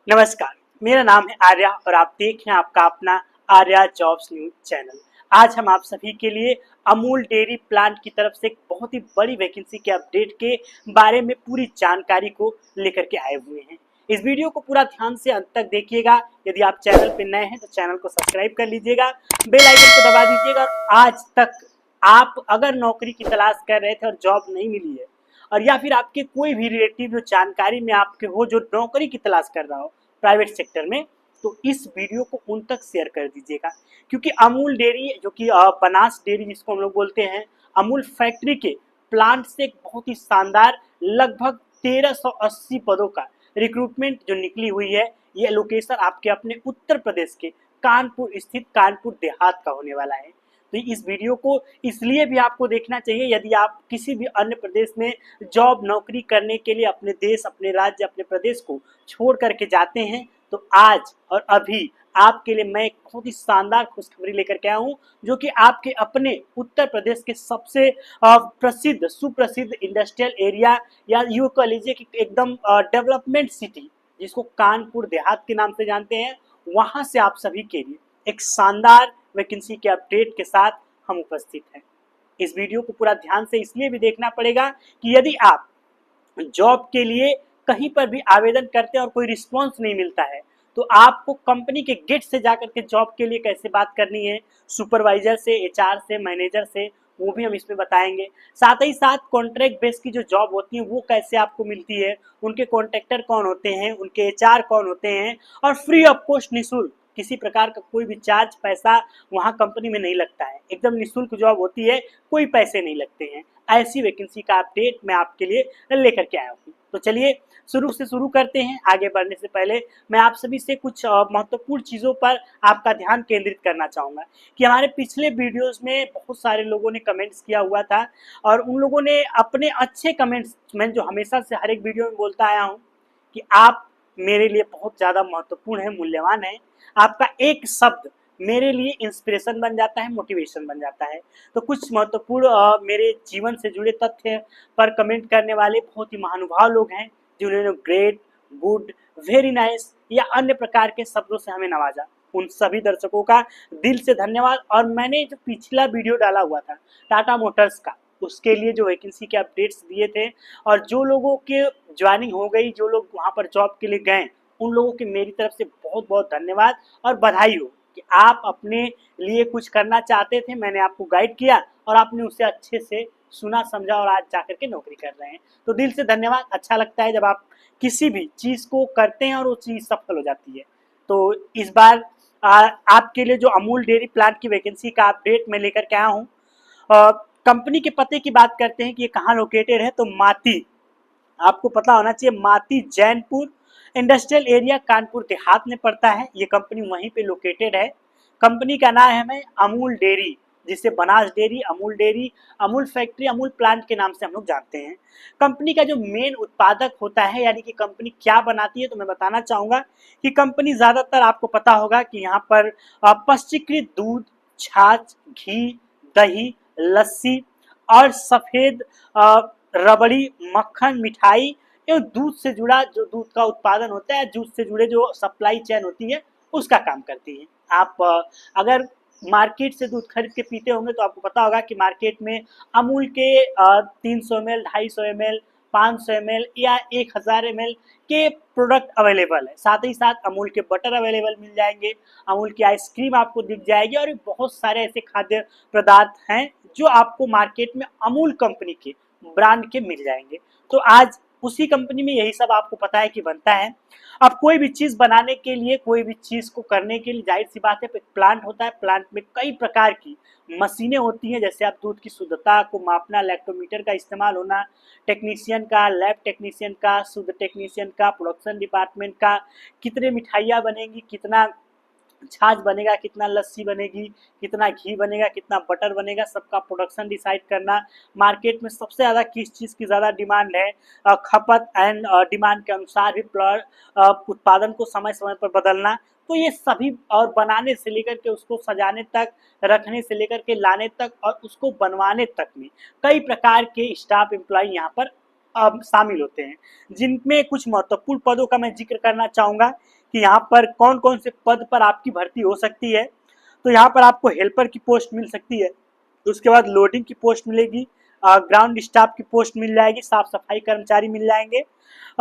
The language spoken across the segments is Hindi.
नमस्कार, मेरा नाम है आर्या और आप देख रहे हैं आपका अपना आर्या जॉब्स न्यूज चैनल। आज हम आप सभी के लिए अमूल डेयरी प्लांट की तरफ से एक बहुत ही बड़ी वैकेंसी के अपडेट के बारे में पूरी जानकारी को लेकर के आए हुए हैं। इस वीडियो को पूरा ध्यान से अंत तक देखिएगा। यदि आप चैनल पर नए हैं तो चैनल को सब्सक्राइब कर लीजिएगा, बेल आइकन को दबा दीजिएगा। और आज तक आप अगर नौकरी की तलाश कर रहे थे और जॉब नहीं मिली है, और या फिर आपके कोई भी रिलेटिव जो जानकारी में आपके हो जो नौकरी की तलाश कर रहा हो प्राइवेट सेक्टर में, तो इस वीडियो को उन तक शेयर कर दीजिएगा। क्योंकि अमूल डेयरी जो कि बनास डेयरी जिसको हम लोग बोलते हैं, अमूल फैक्ट्री के प्लांट से एक बहुत ही शानदार लगभग 1380 पदों का रिक्रूटमेंट जो निकली हुई है। ये लोकेशन आपके अपने उत्तर प्रदेश के कानपुर स्थित कानपुर देहात का होने वाला है। तो इस वीडियो को इसलिए भी आपको देखना चाहिए यदि आप किसी भी अन्य प्रदेश में जॉब नौकरी करने के लिए अपने देश, अपने राज्य, अपने प्रदेश को छोड़ करके जाते हैं, तो आज और अभी आपके लिए मैं एक बहुत ही शानदार खुशखबरी लेकर के आया हूँ, जो कि आपके अपने उत्तर प्रदेश के सबसे प्रसिद्ध सुप्रसिद्ध इंडस्ट्रियल एरिया, या यूँ कह लीजिए कि एकदम डेवलपमेंट सिटी जिसको कानपुर देहात के नाम से जानते हैं, वहाँ से आप सभी के लिए एक शानदार वैकेंसी के अपडेट के साथ हम उपस्थित हैं। इस वीडियो को पूरा ध्यान से इसलिए भी देखना पड़ेगा कि यदि आप जॉब के लिए कहीं पर भी आवेदन करते हैं और कोई रिस्पॉन्स नहीं मिलता है, तो आपको कंपनी के गेट से जाकर के जॉब के लिए कैसे बात करनी है, सुपरवाइजर से, एचआर से, मैनेजर से, वो भी हम इसमें बताएंगे। साथ ही साथ कॉन्ट्रैक्ट बेस की जो जॉब होती है वो कैसे आपको मिलती है, उनके कॉन्ट्रैक्टर कौन होते हैं, उनके एचआर कौन होते हैं, और फ्री ऑफ कॉस्ट निःशुल्क किसी प्रकार का कोई भी चार्ज पैसा वहाँ कंपनी में नहीं लगता है, एकदम निःशुल्क जॉब होती है, कोई पैसे नहीं लगते हैं। ऐसी वैकेंसी का अपडेट मैं आपके लिए लेकर के आया हूँ। तो चलिए शुरू करते हैं। आगे बढ़ने से पहले मैं आप सभी से कुछ महत्वपूर्ण चीज़ों पर आपका ध्यान केंद्रित करना चाहूँगा कि हमारे पिछले वीडियोस में बहुत सारे लोगों ने कमेंट्स किया हुआ था, और उन लोगों ने अपने अच्छे कमेंट्स, मैं जो हमेशा से हर एक वीडियो में बोलता आया हूँ कि आप मेरे लिए बहुत ज़्यादा महत्वपूर्ण है, मूल्यवान है। आपका एक शब्द मेरे लिए इंस्पिरेशन बन जाता है, मोटिवेशन बन जाता है। तो कुछ महत्वपूर्ण मेरे जीवन से जुड़े तथ्य पर कमेंट करने वाले बहुत ही महानुभाव लोग हैं, जिन्होंने ग्रेट, गुड, वेरी नाइस या अन्य प्रकार के शब्दों से हमें नवाजा। उन सभी दर्शकों का दिल से धन्यवाद। और मैंने जो पिछला वीडियो डाला हुआ था टाटा मोटर्स का, उसके लिए जो वैकेंसी के अपडेट्स दिए थे, और जो लोगों के ज्वाइनिंग हो गई, जो लोग वहाँ पर जॉब के लिए गए, उन लोगों के मेरी तरफ से बहुत बहुत धन्यवाद और बधाई हो कि आप अपने लिए कुछ करना चाहते थे, मैंने आपको गाइड किया और आपने उसे अच्छे से सुना समझा और आज जाकर के नौकरी कर रहे हैं। तो दिल से धन्यवाद। अच्छा लगता है जब आप किसी भी चीज़ को करते हैं और वो चीज़ सफल हो जाती है। तो इस बार आपके लिए जो अमूल डेयरी प्लांट की वैकेंसी का अपडेट मैं लेकर के आया हूँ। कंपनी के पते की बात करते हैं कि ये कहाँ लोकेटेड है, तो माती, आपको पता होना चाहिए, माती जैनपुर इंडस्ट्रियल एरिया कानपुर देहात में पड़ता है। ये कंपनी वहीं पे लोकेटेड है। कंपनी का नाम है हमें अमूल डेयरी, जिसे Banas dairy, Amul dairy, Amul factory, Amul plant के नाम से हम लोग जानते हैं। कंपनी का जो मेन उत्पादक होता है, यानी कि कंपनी क्या बनाती है, तो मैं बताना चाहूँगा कि कंपनी ज़्यादातर, आपको पता होगा कि यहाँ पर पश्चीकृत दूध, छाछ, घी, दही, लस्सी और सफ़ेद रबड़ी, मक्खन, मिठाई एवं दूध से जुड़ा जो दूध का उत्पादन होता है, दूध से जुड़े जो सप्लाई चेन होती है, उसका काम करती है। आप अगर मार्केट से दूध खरीद के पीते होंगे तो आपको पता होगा कि मार्केट में अमूल के 300 ml, 250 ml, 500 ml या 1000 ml के प्रोडक्ट अवेलेबल है। साथ ही साथ अमूल के बटर अवेलेबल मिल जाएंगे, अमूल की आइसक्रीम आपको दिख जाएगी, और बहुत सारे ऐसे खाद्य पदार्थ हैं जो आपको मार्केट में अमूल कंपनी के ब्रांड के मिल जाएंगे। तो आज उसी कंपनी में यही सब आपको पता है कि बनता है। अब कोई भी चीज़ बनाने के लिए, कोई भी चीज़ को करने के लिए, जाहिर सी बात है, प्लांट होता है। प्लांट में कई प्रकार की मशीनें होती हैं, जैसे आप दूध की शुद्धता को मापना, लैक्टोमीटर का इस्तेमाल होना, टेक्नीशियन का, लैब टेक्नीशियन का, शुद्ध टेक्नीशियन का, प्रोडक्शन डिपार्टमेंट का, कितने मिठाइयाँ बनेंगी, कितना छाछ बनेगा, कितना लस्सी बनेगी, कितना घी बनेगा, कितना बटर बनेगा, सबका प्रोडक्शन डिसाइड करना, मार्केट में सबसे ज़्यादा किस चीज़ की ज़्यादा डिमांड है, खपत एंड डिमांड के अनुसार भी उत्पादन को समय समय पर बदलना। तो ये सभी, और बनाने से लेकर के उसको सजाने तक, रखने से लेकर के लाने तक और उसको बनवाने तक में कई प्रकार के स्टाफ एम्प्लॉय यहाँ पर शामिल होते हैं, जिनमें कुछ महत्वपूर्ण पदों का मैं जिक्र करना चाहूँगा कि यहाँ पर कौन कौन से पद पर आपकी भर्ती हो सकती है। तो यहाँ पर आपको हेल्पर की पोस्ट मिल सकती है, उसके बाद लोडिंग की पोस्ट मिलेगी, ग्राउंड स्टाफ की पोस्ट मिल जाएगी, साफ सफाई कर्मचारी मिल जाएंगे,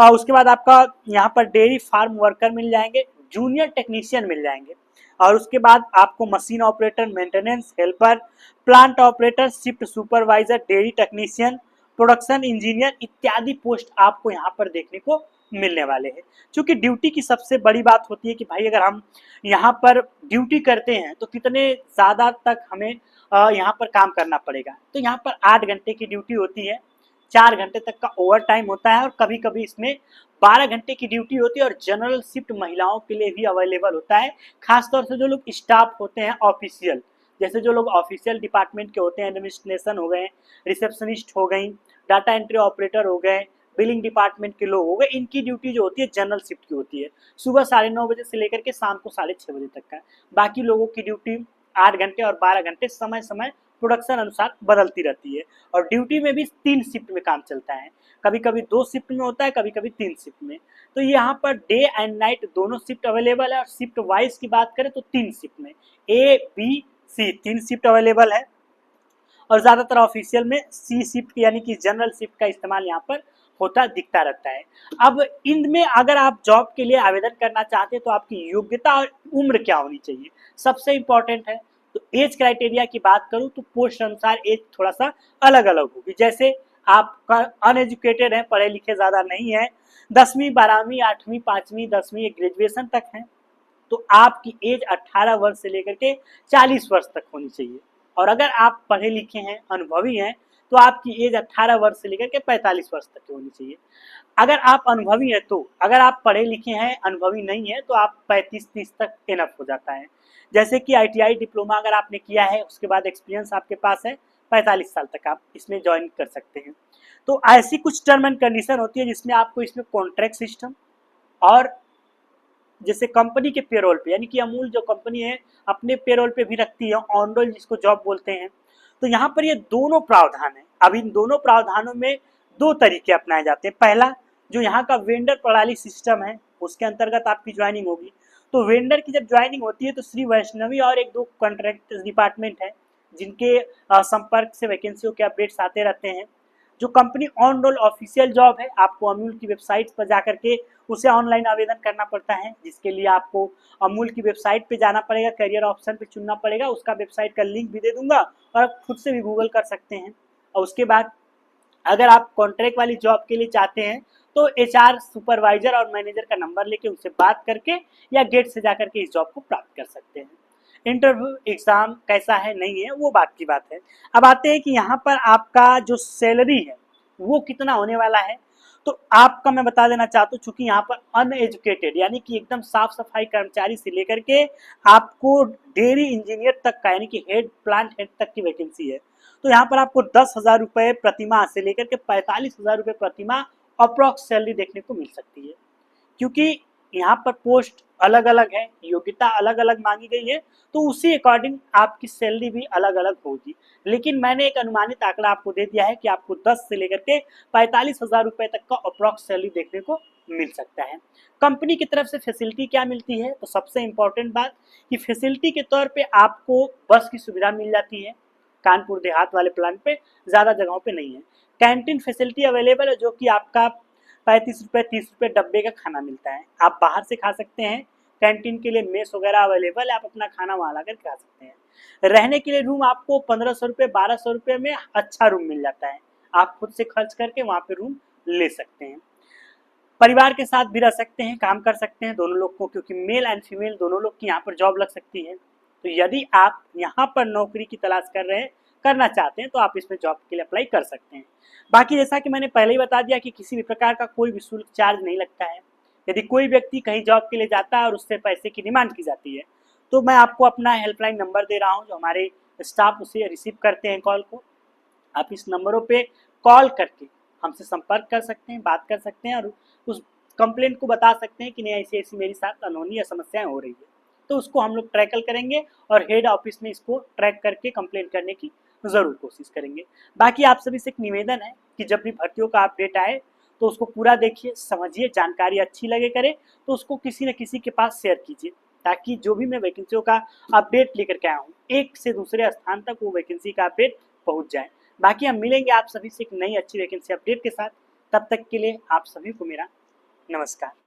उसके बाद आपका यहाँ पर डेयरी फार्म वर्कर मिल जाएंगे, जूनियर टेक्नीशियन मिल जाएंगे, और उसके बाद आपको machine operator, maintenance helper, plant operator, shift supervisor, dairy technician, production engineer इत्यादि पोस्ट आपको यहाँ पर देखने को मिलने वाले हैं। क्योंकि ड्यूटी की सबसे बड़ी बात होती है कि भाई अगर हम यहाँ पर ड्यूटी करते हैं तो कितने ज़्यादा तक हमें यहाँ पर काम करना पड़ेगा। तो यहाँ पर 8 घंटे की ड्यूटी होती है, 4 घंटे तक का ओवर टाइम होता है, और कभी कभी इसमें 12 घंटे की ड्यूटी होती है, और जनरल शिफ्ट महिलाओं के लिए भी अवेलेबल होता है। खासतौर से जो लोग स्टाफ होते हैं ऑफिशियल, जैसे जो लोग ऑफिशियल डिपार्टमेंट के होते हैं, एडमिनिस्ट्रेशन हो गए, रिसेप्शनिस्ट हो गई, डाटा एंट्री ऑपरेटर हो गए, बिलिंग डिपार्टमेंट के लोग हो गए, इनकी ड्यूटी जो होती है जनरल शिफ्ट की होती है, सुबह 9:30 बजे से लेकर के शाम को 6:30 बजे तक का। बाकी लोगों की ड्यूटी 8 घंटे और 12 घंटे समय समय प्रोडक्शन अनुसार बदलती रहती है। और ड्यूटी में भी 3 शिफ्ट में काम चलता है, कभी कभी 2 शिफ्ट में होता है, कभी कभी 3 शिफ्ट में। तो यहाँ पर डे एंड नाइट दोनों शिफ्ट अवेलेबल है, और शिफ्ट वाइज की बात करें तो 3 शिफ्ट में A B C 3 shift available है, और ज़्यादातर ऑफिशियल में सी शिफ्ट यानी कि जनरल शिफ्ट का इस्तेमाल यहाँ पर होता दिखता रहता है। अब इनमें अगर आप जॉब के लिए आवेदन करना चाहते हैं तो आपकी योग्यता और उम्र क्या होनी चाहिए, सबसे इंपॉर्टेंट है। तो एज क्राइटेरिया की बात करूं तो पोस्ट अनुसार एज थोड़ा सा अलग अलग होगी। जैसे आपका अनएजुकेटेड है, पढ़े लिखे ज़्यादा नहीं है, 10वीं 12वीं 8वीं 5वीं 10वीं ग्रेजुएशन तक है, तो आपकी एज 18 वर्ष से लेकर के 40 वर्ष तक होनी चाहिए। और अगर आप पढ़े लिखे हैं, अनुभवी हैं, तो आपकी एज 18 वर्ष से लेकर के 45 वर्ष तक की होनी चाहिए। अगर आप अनुभवी हैं तो, अगर आप पढ़े लिखे हैं अनुभवी नहीं है तो आप 35-30 तक इनफ हो जाता है। जैसे कि ITI डिप्लोमा अगर आपने किया है, उसके बाद एक्सपीरियंस आपके पास है, 45 साल तक आप इसमें ज्वाइन कर सकते हैं। तो ऐसी कुछ टर्म एंड कंडीशन होती है जिसमें आपको इसमें कॉन्ट्रैक्ट सिस्टम, और जैसे कंपनी के पेरोल पे, यानी कि अमूल जो कंपनी है अपने पेरोल पे भी रखती है, ऑन रोल जिसको जॉब बोलते हैं। तो यहाँ पर ये दोनों प्रावधान है। अब इन दोनों प्रावधानों में 2 तरीके अपनाए जाते हैं। पहला, जो यहाँ का वेंडर प्रणाली सिस्टम है, उसके अंतर्गत आपकी ज्वाइनिंग होगी। तो वेंडर की जब ज्वाइनिंग होती है तो श्री वैष्णवी और 1-2 कॉन्ट्रैक्ट डिपार्टमेंट है जिनके संपर्क से वैकेंसियों के अपडेट्स आते रहते हैं। जो company on roll official job है, आपको अमूल की वेबसाइट पर जाकर के उसे ऑनलाइन आवेदन करना पड़ता है, जिसके लिए आपको अमूल की वेबसाइट पे जाना पड़ेगा, करियर ऑप्शन पे चुनना पड़ेगा। उसका वेबसाइट का लिंक भी दे दूंगा, और आप खुद से भी गूगल कर सकते हैं। और उसके बाद अगर आप कॉन्ट्रैक्ट वाली जॉब के लिए चाहते हैं तो HR सुपरवाइजर और मैनेजर का नंबर लेके उनसे बात करके या गेट से जाकर के इस जॉब को प्राप्त कर सकते हैं। इंटरव्यू एग्जाम कैसा है नहीं है वो बात की बात है। अब आते हैं कि यहाँ पर आपका जो सैलरी है वो कितना होने वाला है। तो आपका मैं बता देना चाहता हूँ, चूंकि यहाँ पर अनएजुकेटेड यानी कि एकदम साफ सफाई कर्मचारी से लेकर के आपको डेयरी इंजीनियर तक का, यानी कि हेड प्लांट हेड तक की वैकेंसी है। तो यहाँ पर आपको 10,000 रुपये प्रतिमाह से लेकर के 45,000 रुपये प्रतिमाह अप्रॉक्स सैलरी देखने को मिल सकती है। क्योंकि यहाँ पर पोस्ट अलग अलग है, योग्यता अलग अलग मांगी गई है, तो उसी अकॉर्डिंग आपकी सैलरी भी अलग अलग होगी। लेकिन मैंने एक अनुमानित आंकड़ा आपको दे दिया है कि आपको 10 से लेकर के 45,000 रुपये तक का अप्रॉक्स सैलरी देखने को मिल सकता है। कंपनी की तरफ से फैसिलिटी क्या मिलती है, तो सबसे इंपॉर्टेंट बात कि फैसिलिटी के तौर पे आपको बस की सुविधा मिल जाती है। कानपुर देहात वाले प्लांट पे ज़्यादा जगहों पे नहीं है। कैंटीन फैसिलिटी अवेलेबल है, जो कि आपका 35 रुपये 30 रुपये डब्बे का खाना मिलता है, आप बाहर से खा सकते हैं। कैंटीन के लिए मेस वगैरह अवेलेबल है, आप अपना खाना वहाँ ला कर खा सकते हैं। रहने के लिए रूम आपको 1500 रुपये 1200 रुपये में अच्छा रूम मिल जाता है, आप खुद से खर्च करके वहाँ पे रूम ले सकते हैं। परिवार के साथ भी रह सकते हैं, काम कर सकते हैं दोनों लोग को, क्योंकि मेल एंड फीमेल दोनों लोग की यहाँ पर जॉब लग सकती है। तो यदि आप यहाँ पर नौकरी की तलाश कर रहे हैं, करना चाहते हैं, तो आप इसमें जॉब के लिए अप्लाई कर सकते हैं। बाकी जैसा कि मैंने पहले ही बता दिया कि किसी भी प्रकार का कोई भी शुल्क चार्ज नहीं लगता है। यदि कोई व्यक्ति कहीं जॉब के लिए जाता है और उससे पैसे की डिमांड की जाती है, तो मैं आपको अपना हेल्पलाइन नंबर दे रहा हूँ, जो हमारे स्टाफ उसे रिसीव करते हैं कॉल को। आप इस नंबरों पे कॉल करके हमसे संपर्क कर सकते हैं, बात कर सकते हैं, और उस कंप्लेंट को बता सकते हैं कि नहीं ऐसी ऐसी मेरे साथ अनहोनी या समस्याएं हो रही है। तो उसको हम लोग ट्रैकल करेंगे और हेड ऑफिस में इसको ट्रैक करके कंप्लेंट करने की ज़रूर कोशिश करेंगे। बाकी आप सभी से एक निवेदन है कि जब भी भर्तियों का अपडेट आए तो उसको पूरा देखिए, समझिए, जानकारी अच्छी लगे करे तो उसको किसी न किसी के पास शेयर कीजिए, ताकि जो भी मैं वैकेंसियों का अपडेट लेकर के आया हूँ, एक से दूसरे स्थान तक वो वैकेंसी का अपडेट पहुँच जाए। बाकी हम मिलेंगे आप सभी से एक नई अच्छी वैकेंसी अपडेट के साथ। तब तक के लिए आप सभी को मेरा नमस्कार।